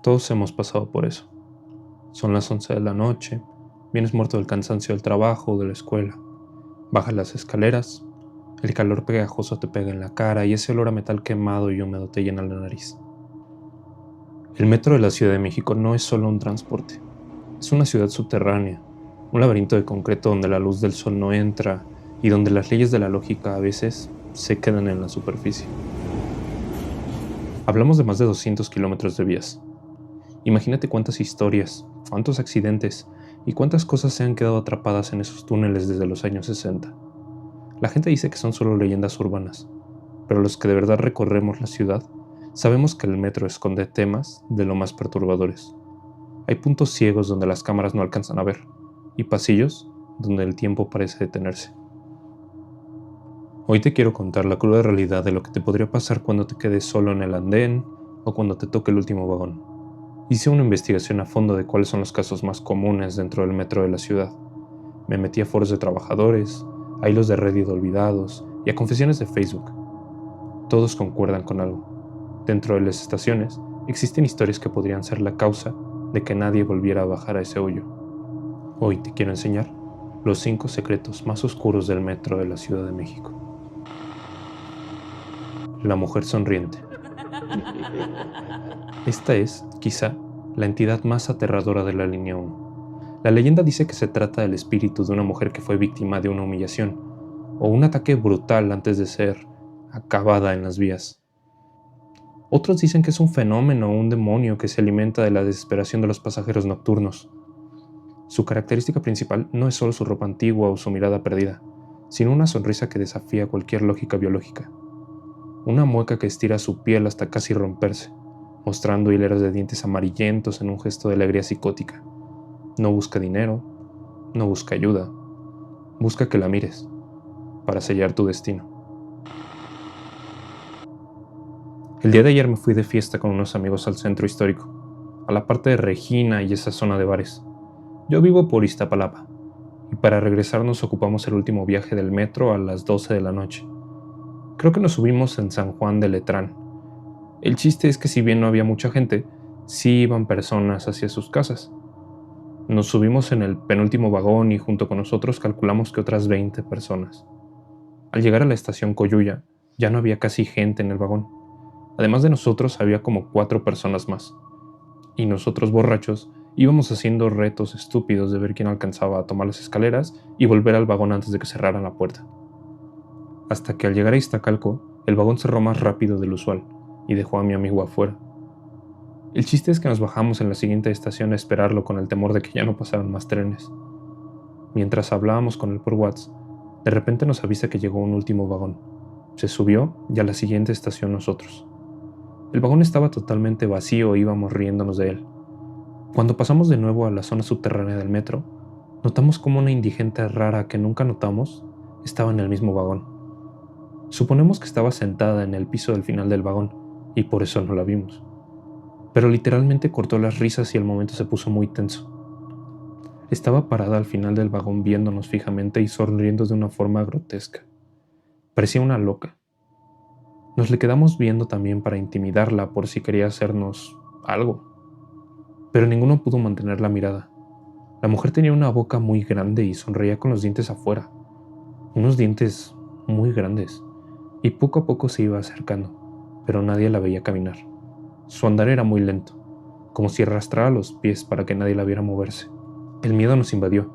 Todos hemos pasado por eso. Son las 11 de la noche, vienes muerto del cansancio del trabajo o de la escuela. Bajas las escaleras, el calor pegajoso te pega en la cara y ese olor a metal quemado y húmedo te llena la nariz. El metro de la Ciudad de México no es solo un transporte, es una ciudad subterránea, un laberinto de concreto donde la luz del sol no entra y donde las leyes de la lógica a veces se quedan en la superficie. Hablamos de más de 200 kilómetros de vías. Imagínate cuántas historias, cuántos accidentes y cuántas cosas se han quedado atrapadas en esos túneles desde los años 60. La gente dice que son solo leyendas urbanas, pero los que de verdad recorremos la ciudad sabemos que el metro esconde temas de lo más perturbadores. Hay puntos ciegos donde las cámaras no alcanzan a ver, y pasillos donde el tiempo parece detenerse. Hoy te quiero contar la cruda realidad de lo que te podría pasar cuando te quedes solo en el andén o cuando te toque el último vagón. Hice una investigación a fondo de cuáles son los casos más comunes dentro del metro de la ciudad. Me metí a foros de trabajadores, a hilos de Reddit olvidados y a confesiones de Facebook. Todos concuerdan con algo. Dentro de las estaciones existen historias que podrían ser la causa de que nadie volviera a bajar a ese hoyo. Hoy te quiero enseñar los 5 secretos más oscuros del metro de la Ciudad de México. La mujer sonriente. Esta es, quizá, la entidad más aterradora de la línea 1. La leyenda dice que se trata del espíritu de una mujer que fue víctima de una humillación o un ataque brutal antes de ser acabada en las vías. Otros dicen que es un fenómeno o un demonio que se alimenta de la desesperación de los pasajeros nocturnos. Su característica principal no es solo su ropa antigua o su mirada perdida, sino una sonrisa que desafía cualquier lógica biológica. Una mueca que estira su piel hasta casi romperse, mostrando hileras de dientes amarillentos en un gesto de alegría psicótica. No busca dinero, no busca ayuda, busca que la mires, para sellar tu destino. El día de ayer me fui de fiesta con unos amigos al centro histórico, a la parte de Regina y esa zona de bares. Yo vivo por Iztapalapa, y para regresar nos ocupamos el último viaje del metro a las 12 de la noche. Creo que nos subimos en San Juan de Letrán. El chiste es que si bien no había mucha gente, sí iban personas hacia sus casas. Nos subimos en el penúltimo vagón y junto con nosotros calculamos que otras 20 personas. Al llegar a la estación Coyuya, ya no había casi gente en el vagón. Además de nosotros había como 4 personas más. Y nosotros borrachos íbamos haciendo retos estúpidos de ver quién alcanzaba a tomar las escaleras y volver al vagón antes de que cerraran la puerta. Hasta que al llegar a Iztacalco, el vagón cerró más rápido del usual y dejó a mi amigo afuera. El chiste es que nos bajamos en la siguiente estación a esperarlo con el temor de que ya no pasaran más trenes. Mientras hablábamos con él por WhatsApp, de repente nos avisa que llegó un último vagón. Se subió y a la siguiente estación nosotros. El vagón estaba totalmente vacío e íbamos riéndonos de él. Cuando pasamos de nuevo a la zona subterránea del metro, notamos como una indigente rara que nunca notamos estaba en el mismo vagón. Suponemos que estaba sentada en el piso del final del vagón y por eso no la vimos. Pero literalmente cortó las risas y el momento se puso muy tenso. Estaba parada al final del vagón viéndonos fijamente y sonriendo de una forma grotesca. Parecía una loca. Nos le quedamos viendo también para intimidarla por si quería hacernos algo. Pero ninguno pudo mantener la mirada. La mujer tenía una boca muy grande y sonreía con los dientes afuera. Unos dientes muy grandes. Y poco a poco se iba acercando, pero nadie la veía caminar. Su andar era muy lento, como si arrastrara los pies para que nadie la viera moverse. El miedo nos invadió,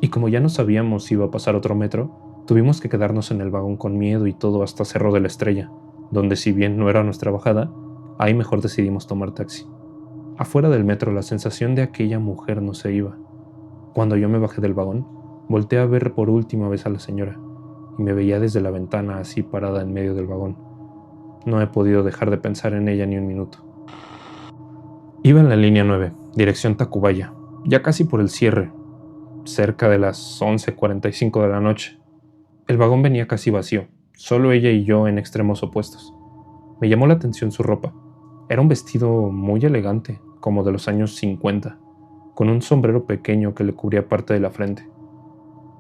y como ya no sabíamos si iba a pasar otro metro, tuvimos que quedarnos en el vagón con miedo y todo hasta Cerro de la Estrella, donde si bien no era nuestra bajada, ahí mejor decidimos tomar taxi. Afuera del metro la sensación de aquella mujer no se iba. Cuando yo me bajé del vagón, volteé a ver por última vez a la señora, y me veía desde la ventana así parada en medio del vagón. No he podido dejar de pensar en ella ni un minuto. Iba en la línea 9, dirección Tacubaya, ya casi por el cierre, cerca de las 11:45 de la noche. El vagón venía casi vacío, solo ella y yo en extremos opuestos. Me llamó la atención su ropa. Era un vestido muy elegante, como de los años 50, con un sombrero pequeño que le cubría parte de la frente.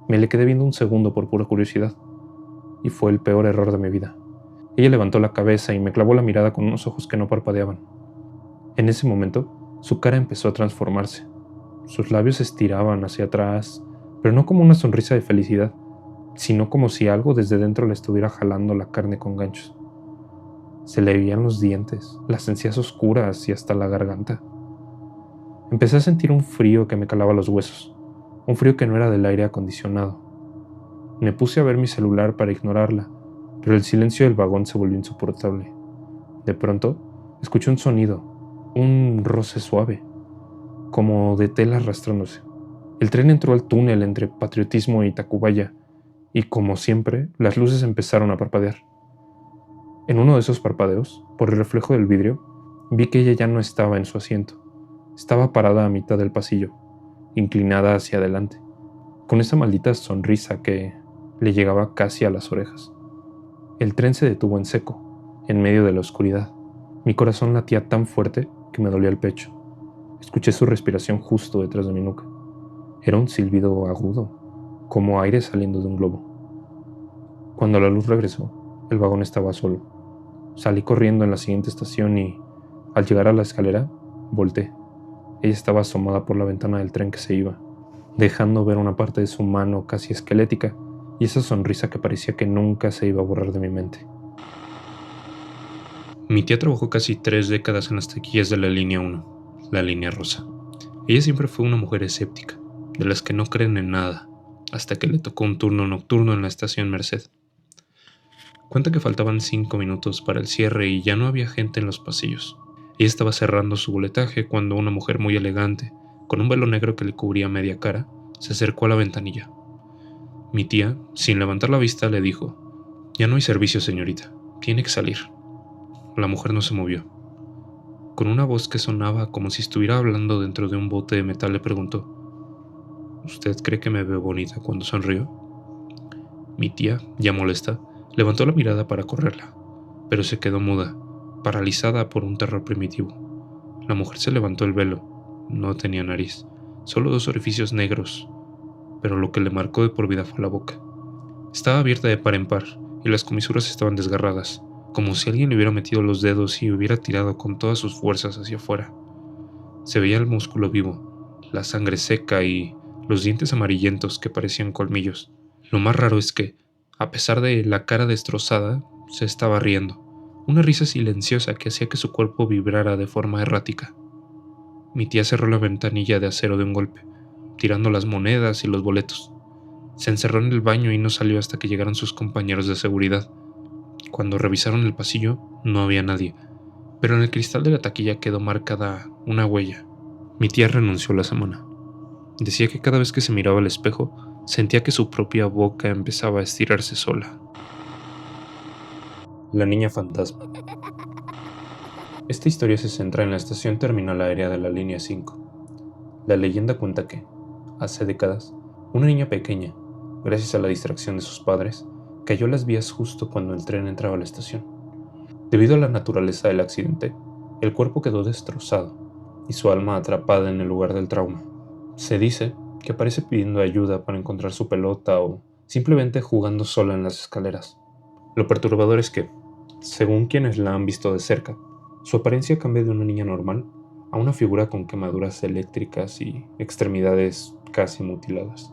Me le quedé viendo un segundo por pura curiosidad, y fue el peor error de mi vida. Ella levantó la cabeza y me clavó la mirada con unos ojos que no parpadeaban. En ese momento, Su cara empezó a transformarse. Sus labios se estiraban hacia atrás, pero no como una sonrisa de felicidad, sino como si algo desde dentro le estuviera jalando la carne con ganchos. Se le veían los dientes, las encías oscuras y hasta la garganta. Empecé a sentir un frío que me calaba los huesos, un frío que no era del aire acondicionado. Me puse a ver mi celular para ignorarla, pero el silencio del vagón se volvió insoportable. De pronto, escuché un sonido, un roce suave, como de tela arrastrándose. El tren entró al túnel entre Patriotismo y Tacubaya, y como siempre, las luces empezaron a parpadear. En uno de esos parpadeos, por el reflejo del vidrio, vi que ella ya no estaba en su asiento. Estaba parada a mitad del pasillo, inclinada hacia adelante, con esa maldita sonrisa que le llegaba casi a las orejas. El tren se detuvo en seco, en medio de la oscuridad. Mi corazón latía tan fuerte que me dolía el pecho. Escuché su respiración justo detrás de mi nuca. Era un silbido agudo, como aire saliendo de un globo. Cuando la luz regresó, el vagón estaba solo. Salí corriendo en la siguiente estación y, al llegar a la escalera, volteé. Ella estaba asomada por la ventana del tren que se iba, dejando ver una parte de su mano casi esquelética y esa sonrisa que parecía que nunca se iba a borrar de mi mente. Mi tía trabajó casi 3 décadas en las taquillas de la línea 1, la línea rosa. Ella siempre fue una mujer escéptica, de las que no creen en nada, hasta que le tocó un turno nocturno en la estación Merced. Cuenta que faltaban 5 minutos para el cierre y ya no había gente en los pasillos. Ella estaba cerrando su boletaje cuando una mujer muy elegante, con un velo negro que le cubría media cara, se acercó a la ventanilla. Mi tía, sin levantar la vista, le dijo: «Ya no hay servicio, señorita. Tiene que salir». La mujer no se movió. Con una voz que sonaba como si estuviera hablando dentro de un bote de metal, le preguntó: «¿Usted cree que me veo bonita cuando sonrío?». Mi tía, ya molesta, levantó la mirada para correrla, pero se quedó muda, paralizada por un terror primitivo. La mujer se levantó el velo. No tenía nariz, solo 2 orificios negros, pero lo que le marcó de por vida fue la boca. Estaba abierta de par en par y las comisuras estaban desgarradas, como si alguien le hubiera metido los dedos y hubiera tirado con todas sus fuerzas hacia afuera. Se veía el músculo vivo, la sangre seca y los dientes amarillentos que parecían colmillos. Lo más raro es que, a pesar de la cara destrozada, se estaba riendo, una risa silenciosa que hacía que su cuerpo vibrara de forma errática. Mi tía cerró la ventanilla de acero de un golpe, tirando las monedas y los boletos. Se encerró en el baño y no salió hasta que llegaron sus compañeros de seguridad. Cuando revisaron el pasillo, no había nadie, pero en el cristal de la taquilla quedó marcada una huella. Mi tía renunció a la semana. Decía que cada vez que se miraba al espejo, sentía que su propia boca empezaba a estirarse sola. La niña fantasma. Esta historia se centra en la estación terminal aérea de la línea 5. La leyenda cuenta que, hace décadas, una niña pequeña, gracias a la distracción de sus padres, cayó a las vías justo cuando el tren entraba a la estación. Debido a la naturaleza del accidente, el cuerpo quedó destrozado y su alma atrapada en el lugar del trauma. Se dice que aparece pidiendo ayuda para encontrar su pelota o simplemente jugando sola en las escaleras. Lo perturbador es que, según quienes la han visto de cerca, su apariencia cambia de una niña normal a una figura con quemaduras eléctricas y extremidades casi mutiladas.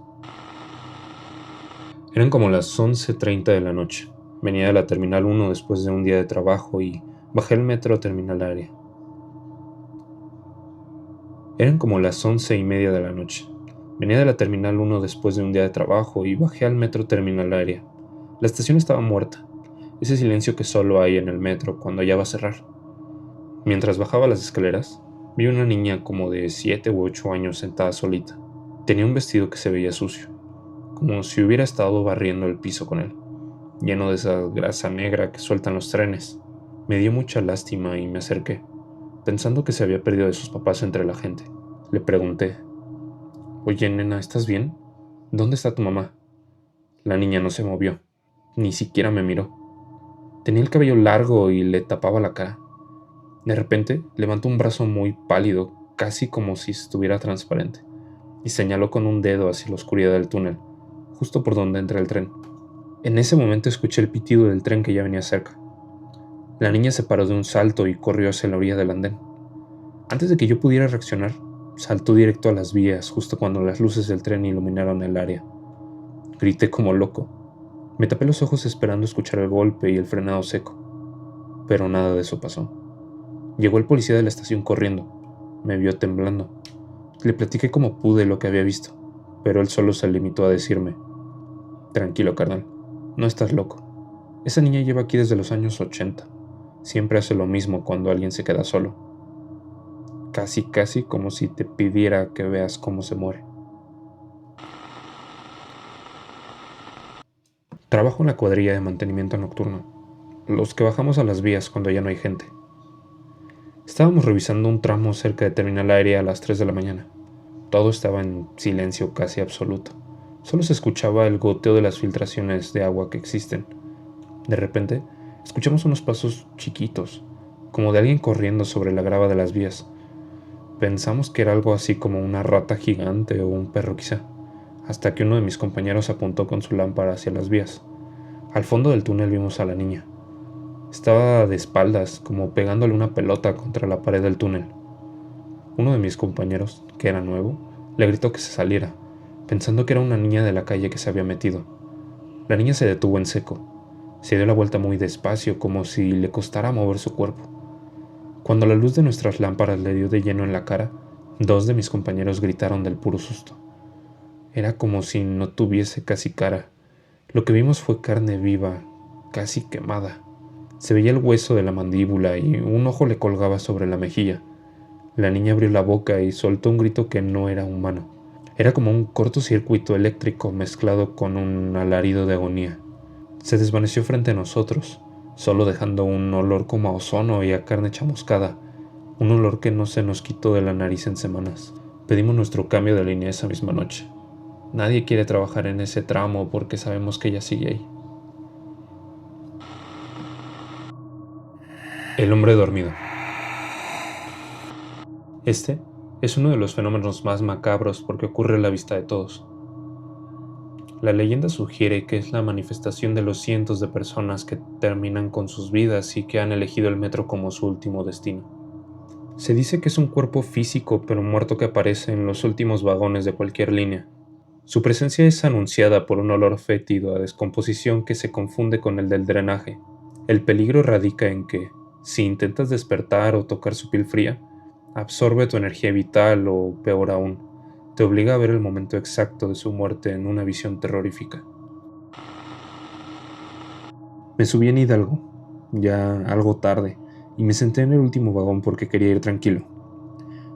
Eran como las 11:30 de la noche. Venía de la Terminal 1 después de un día de trabajo y bajé el metro a Terminal Aérea. Eran como las 11:30 de la noche. Venía de la Terminal 1 después de un día de trabajo y bajé al metro Terminal Aérea. La estación estaba muerta, ese silencio que solo hay en el metro cuando ya va a cerrar. Mientras bajaba las escaleras, vi una niña como de 7 u 8 años sentada solita. Tenía un vestido que se veía sucio, como si hubiera estado barriendo el piso con él, lleno de esa grasa negra que sueltan los trenes. Me dio mucha lástima y me acerqué, pensando que se había perdido de sus papás entre la gente. Le pregunté: «Oye, nena, ¿estás bien? ¿Dónde está tu mamá?». La niña no se movió, ni siquiera me miró. Tenía el cabello largo y le tapaba la cara. De repente, levantó un brazo muy pálido, casi como si estuviera transparente, y señaló con un dedo hacia la oscuridad del túnel, justo por donde entra el tren. En ese momento escuché el pitido del tren que ya venía cerca. La niña se paró de un salto y corrió hacia la orilla del andén. Antes de que yo pudiera reaccionar, saltó directo a las vías justo cuando las luces del tren iluminaron el área. Grité como loco. Me tapé los ojos esperando escuchar el golpe y el frenado seco, pero nada de eso pasó. Llegó el policía de la estación corriendo. Me vio temblando. Le platiqué como pude lo que había visto, pero él solo se limitó a decirme: tranquilo, carnal, no estás loco. Esa niña lleva aquí desde los años 80. Siempre hace lo mismo cuando alguien se queda solo. Casi como si te pidiera que veas cómo se muere. Trabajo en la cuadrilla de mantenimiento nocturno, los que bajamos a las vías cuando ya no hay gente. Estábamos revisando un tramo cerca de terminal aérea a las 3 de la mañana. Todo estaba en silencio casi absoluto. Solo se escuchaba el goteo de las filtraciones de agua que existen. De repente, escuchamos unos pasos chiquitos, como de alguien corriendo sobre la grava de las vías. Pensamos que era algo así como una rata gigante o un perro quizá, hasta que uno de mis compañeros apuntó con su lámpara hacia las vías. Al fondo del túnel vimos a la niña. Estaba de espaldas, como pegándole una pelota contra la pared del túnel. Uno de mis compañeros, que era nuevo, le gritó que se saliera, pensando que era una niña de la calle que se había metido. La niña se detuvo en seco. Se dio la vuelta muy despacio, como si le costara mover su cuerpo. Cuando la luz de nuestras lámparas le dio de lleno en la cara, dos de mis compañeros gritaron del puro susto. Era como si no tuviese casi cara. Lo que vimos fue carne viva, casi quemada. Se veía el hueso de la mandíbula y un ojo le colgaba sobre la mejilla. La niña abrió la boca y soltó un grito que no era humano. Era como un cortocircuito eléctrico mezclado con un alarido de agonía. Se desvaneció frente a nosotros, solo dejando un olor como a ozono y a carne chamuscada, un olor que no se nos quitó de la nariz en semanas. Pedimos nuestro cambio de línea esa misma noche. Nadie quiere trabajar en ese tramo porque sabemos que ella sigue ahí. El hombre dormido. Este es uno de los fenómenos más macabros porque ocurre a la vista de todos. La leyenda sugiere que es la manifestación de los cientos de personas que terminan con sus vidas y que han elegido el metro como su último destino. Se dice que es un cuerpo físico pero muerto que aparece en los últimos vagones de cualquier línea. Su presencia es anunciada por un olor fétido a descomposición que se confunde con el del drenaje. El peligro radica en que, si intentas despertar o tocar su piel fría, absorbe tu energía vital o, peor aún, te obliga a ver el momento exacto de su muerte en una visión terrorífica. Me subí en Hidalgo, ya algo tarde, y me senté en el último vagón porque quería ir tranquilo.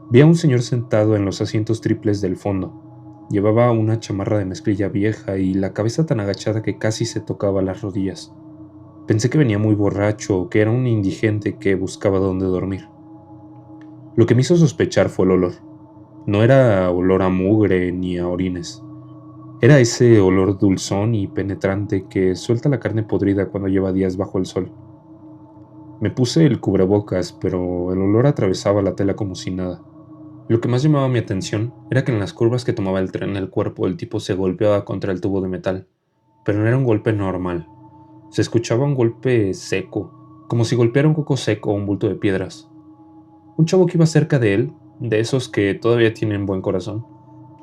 Vi a un señor sentado en los asientos triples del fondo. Llevaba una chamarra de mezclilla vieja y la cabeza tan agachada que casi se tocaba las rodillas. Pensé que venía muy borracho o que era un indigente que buscaba dónde dormir. Lo que me hizo sospechar fue el olor. No era olor a mugre ni a orines. Era ese olor dulzón y penetrante que suelta la carne podrida cuando lleva días bajo el sol. Me puse el cubrebocas, pero el olor atravesaba la tela como si nada. Lo que más llamaba mi atención era que en las curvas que tomaba el tren el cuerpo del tipo se golpeaba contra el tubo de metal, pero no era un golpe normal. Se escuchaba un golpe seco, como si golpeara un coco seco o un bulto de piedras. Un chavo que iba cerca de él, de esos que todavía tienen buen corazón,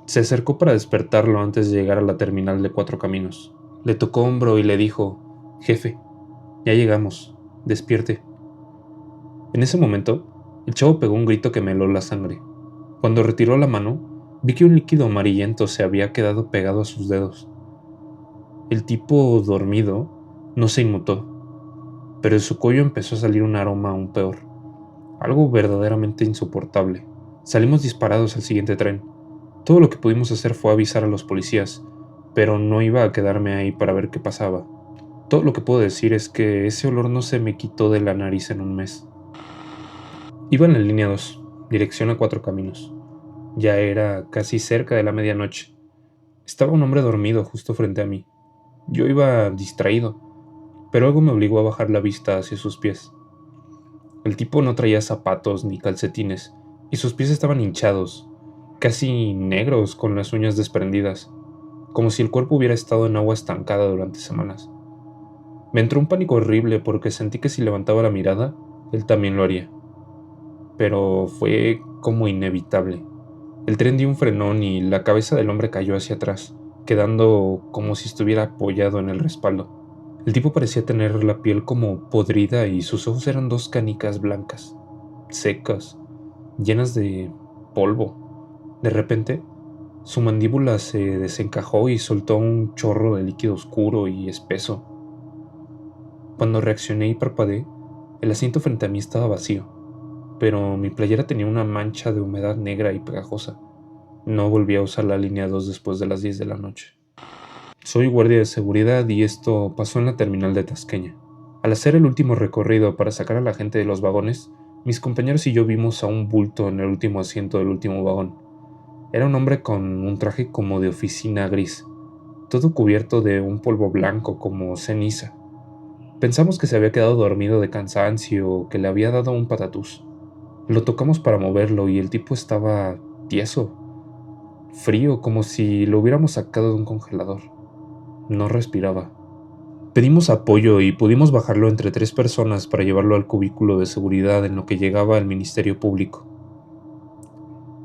se acercó para despertarlo antes de llegar a la terminal de Cuatro Caminos. Le tocó hombro y le dijo: «Jefe, ya llegamos, despierte». En ese momento, el chavo pegó un grito que me heló la sangre. Cuando retiró la mano, vi que un líquido amarillento se había quedado pegado a sus dedos. El tipo dormido no se inmutó, pero de su cuello empezó a salir un aroma aún peor, algo verdaderamente insoportable. Salimos disparados al siguiente tren. Todo lo que pudimos hacer fue avisar a los policías, pero no iba a quedarme ahí para ver qué pasaba. Todo lo que puedo decir es que ese olor no se me quitó de la nariz en un mes. Iba en la línea 2, dirección a Cuatro Caminos. Ya era casi cerca de la medianoche. Estaba un hombre dormido justo frente a mí. Yo iba distraído, pero algo me obligó a bajar la vista hacia sus pies. El tipo no traía zapatos ni calcetines, y sus pies estaban hinchados, casi negros con las uñas desprendidas, como si el cuerpo hubiera estado en agua estancada durante semanas. Me entró un pánico horrible porque sentí que si levantaba la mirada, él también lo haría. pero fue como inevitable. El tren dio un frenón y la cabeza del hombre cayó hacia atrás, quedando como si estuviera apoyado en el respaldo. El tipo parecía tener la piel como podrida y sus ojos eran dos canicas blancas, secas, llenas de polvo. De repente, su mandíbula se desencajó y soltó un chorro de líquido oscuro y espeso. Cuando reaccioné y parpadeé, el asiento frente a mí estaba vacío, pero mi playera tenía una mancha de humedad negra y pegajosa. No volví a usar la línea 2 después de las 10 de la noche. Soy guardia de seguridad y esto pasó en la terminal de Tasqueña. Al hacer el último recorrido para sacar a la gente de los vagones, mis compañeros y yo vimos a un bulto en el último asiento del último vagón. Era un hombre con un traje como de oficina gris, todo cubierto de un polvo blanco como ceniza. Pensamos que se había quedado dormido de cansancio o que le había dado un patatús. Lo tocamos para moverlo y el tipo estaba tieso, frío, como si lo hubiéramos sacado de un congelador. No respiraba. Pedimos apoyo y pudimos bajarlo entre 3 personas para llevarlo al cubículo de seguridad en lo que llegaba al Ministerio Público.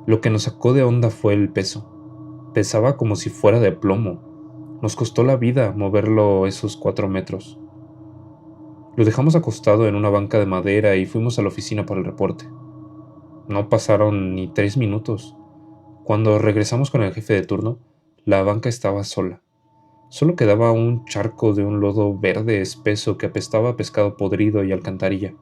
Lo que nos sacó de onda fue el peso. Pesaba como si fuera de plomo. Nos costó la vida moverlo esos 4 metros. Lo dejamos acostado en una banca de madera y fuimos a la oficina para el reporte. No pasaron ni 3 minutos. Cuando regresamos con el jefe de turno, la banca estaba sola. Solo quedaba un charco de un lodo verde espeso que apestaba a pescado podrido y alcantarilla.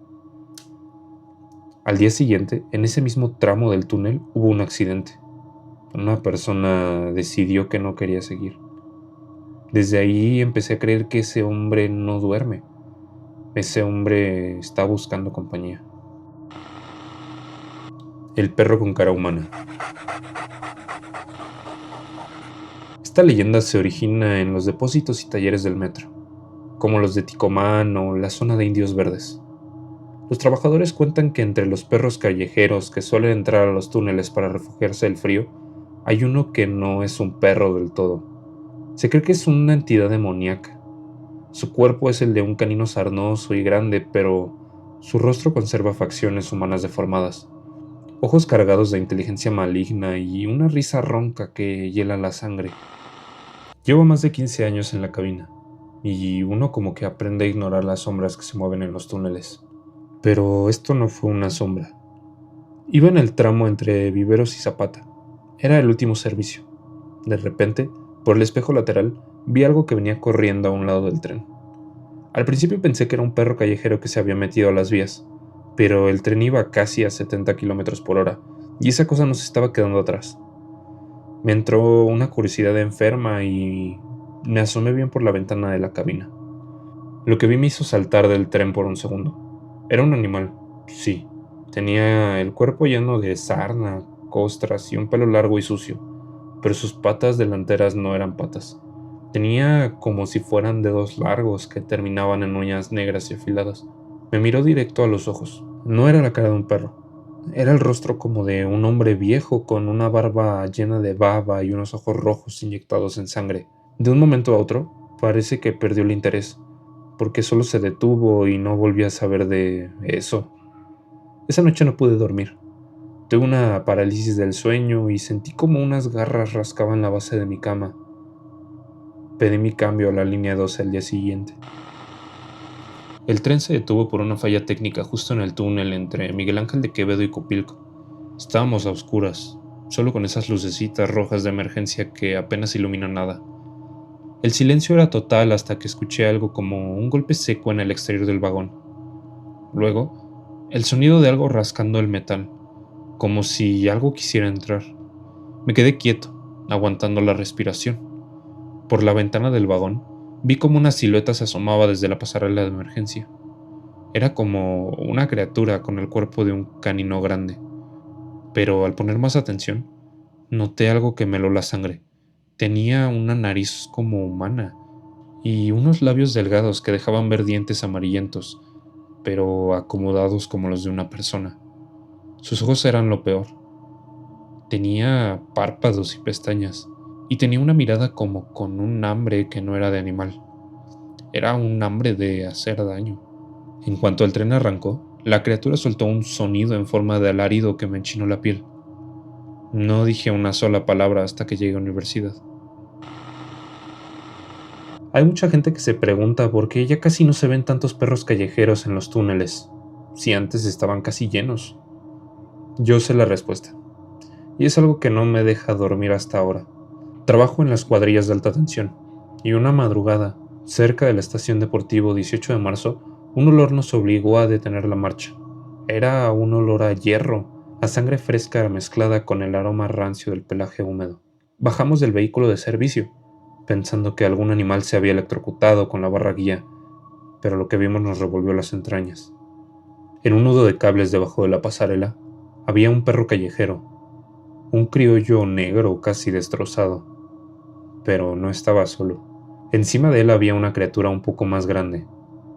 Al día siguiente, en ese mismo tramo del túnel, hubo un accidente. Una persona decidió que no quería seguir. Desde ahí empecé a creer que ese hombre no duerme. Ese hombre está buscando compañía. El perro con cara humana. Esta leyenda se origina en los depósitos y talleres del metro, como los de Ticomán o la zona de Indios Verdes. Los trabajadores cuentan que entre los perros callejeros que suelen entrar a los túneles para refugiarse del frío, hay uno que no es un perro del todo. Se cree que es una entidad demoníaca. Su cuerpo es el de un canino sarnoso y grande, pero su rostro conserva facciones humanas deformadas, ojos cargados de inteligencia maligna y una risa ronca que hiela la sangre. Llevo más de 15 años en la cabina, y uno como que aprende a ignorar las sombras que se mueven en los túneles. Pero esto no fue una sombra. Iba en el tramo entre Viveros y Zapata. Era el último servicio. De repente, por el espejo lateral, vi algo que venía corriendo a un lado del tren. Al principio pensé que era un perro callejero que se había metido a las vías, pero el tren iba casi a 70 kilómetros por hora, y esa cosa nos estaba quedando atrás. Me entró una curiosidad enferma y me asomé bien por la ventana de la cabina. Lo que vi me hizo saltar del tren por un segundo. Era un animal, sí. Tenía el cuerpo lleno de sarna, costras y un pelo largo y sucio, pero sus patas delanteras no eran patas. Tenía como si fueran dedos largos que terminaban en uñas negras y afiladas. Me miró directo a los ojos. No era la cara de un perro. Era el rostro como de un hombre viejo con una barba llena de baba y unos ojos rojos inyectados en sangre. De un momento a otro, parece que perdió el interés, porque solo se detuvo y no volví a saber de eso. Esa noche no pude dormir. Tuve una parálisis del sueño y sentí como unas garras rascaban la base de mi cama. Pedí mi cambio a la línea 12 al día siguiente. El tren se detuvo por una falla técnica justo en el túnel entre Miguel Ángel de Quevedo y Copilco. Estábamos a oscuras, solo con esas lucecitas rojas de emergencia que apenas iluminan nada. El silencio era total hasta que escuché algo como un golpe seco en el exterior del vagón. Luego, el sonido de algo rascando el metal, como si algo quisiera entrar. Me quedé quieto, aguantando la respiración. Por la ventana del vagón, vi como una silueta se asomaba desde la pasarela de emergencia. Era como una criatura con el cuerpo de un canino grande. Pero al poner más atención, noté algo que me heló la sangre. Tenía una nariz como humana y unos labios delgados que dejaban ver dientes amarillentos, pero acomodados como los de una persona. Sus ojos eran lo peor. Tenía párpados y pestañas, y tenía una mirada como con un hambre que no era de animal. Era un hambre de hacer daño. En cuanto el tren arrancó, La criatura soltó un sonido en forma de alarido que me enchinó la piel. No dije una sola palabra hasta que llegué a la universidad. Hay mucha gente que se pregunta por qué ya casi no se ven tantos perros callejeros en los túneles, si antes estaban casi llenos. Yo sé la respuesta, y es algo que no me deja dormir hasta ahora. Trabajo en las cuadrillas de alta tensión, y una madrugada, cerca de la estación deportivo 18 de marzo, un olor nos obligó a detener la marcha. Era un olor a hierro, a sangre fresca mezclada con el aroma rancio del pelaje húmedo. Bajamos del vehículo de servicio, pensando que algún animal se había electrocutado con la barra guía, pero lo que vimos nos revolvió las entrañas. En un nudo de cables debajo de la pasarela, había un perro callejero, un criollo negro casi destrozado, pero no estaba solo. Encima de él había una criatura un poco más grande,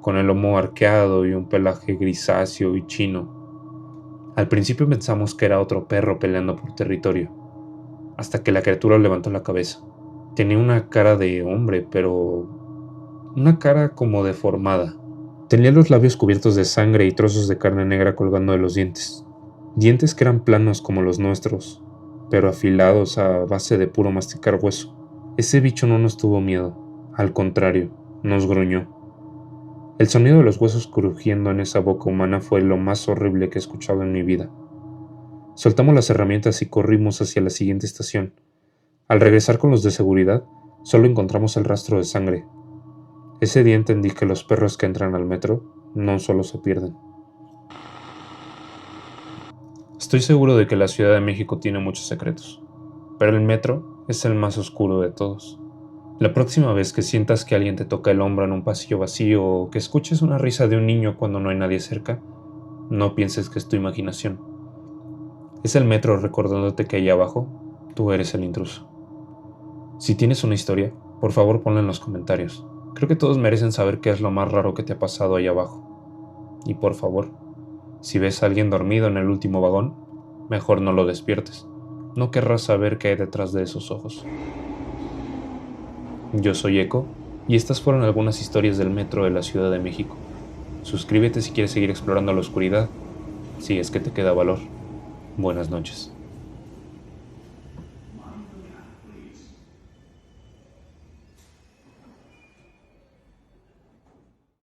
con el lomo arqueado y un pelaje grisáceo y chino. Al principio pensamos que era otro perro peleando por territorio, hasta que la criatura levantó la cabeza. Tenía una cara de hombre, pero una cara como deformada. Tenía los labios cubiertos de sangre y trozos de carne negra colgando de los dientes. Dientes que eran planos como los nuestros, pero afilados a base de puro masticar hueso. Ese bicho no nos tuvo miedo, al contrario, nos gruñó. El sonido de los huesos crujiendo en esa boca humana fue lo más horrible que he escuchado en mi vida. Soltamos las herramientas y corrimos hacia la siguiente estación. Al regresar con los de seguridad, solo encontramos el rastro de sangre. Ese día entendí que los perros que entran al metro no solo se pierden. Estoy seguro de que la Ciudad de México tiene muchos secretos, pero el metro es el más oscuro de todos. La próxima vez que sientas que alguien te toca el hombro en un pasillo vacío o que escuches una risa de un niño cuando no hay nadie cerca, no pienses que es tu imaginación. Es el metro recordándote que ahí abajo tú eres el intruso. Si tienes una historia, por favor ponla en los comentarios. Creo que todos merecen saber qué es lo más raro que te ha pasado ahí abajo. Y por favor, si ves a alguien dormido en el último vagón, mejor no lo despiertes. No querrás saber qué hay detrás de esos ojos. Yo soy Eco, y estas fueron algunas historias del metro de la Ciudad de México. Suscríbete si quieres seguir explorando la oscuridad, si es que te queda valor. Buenas noches.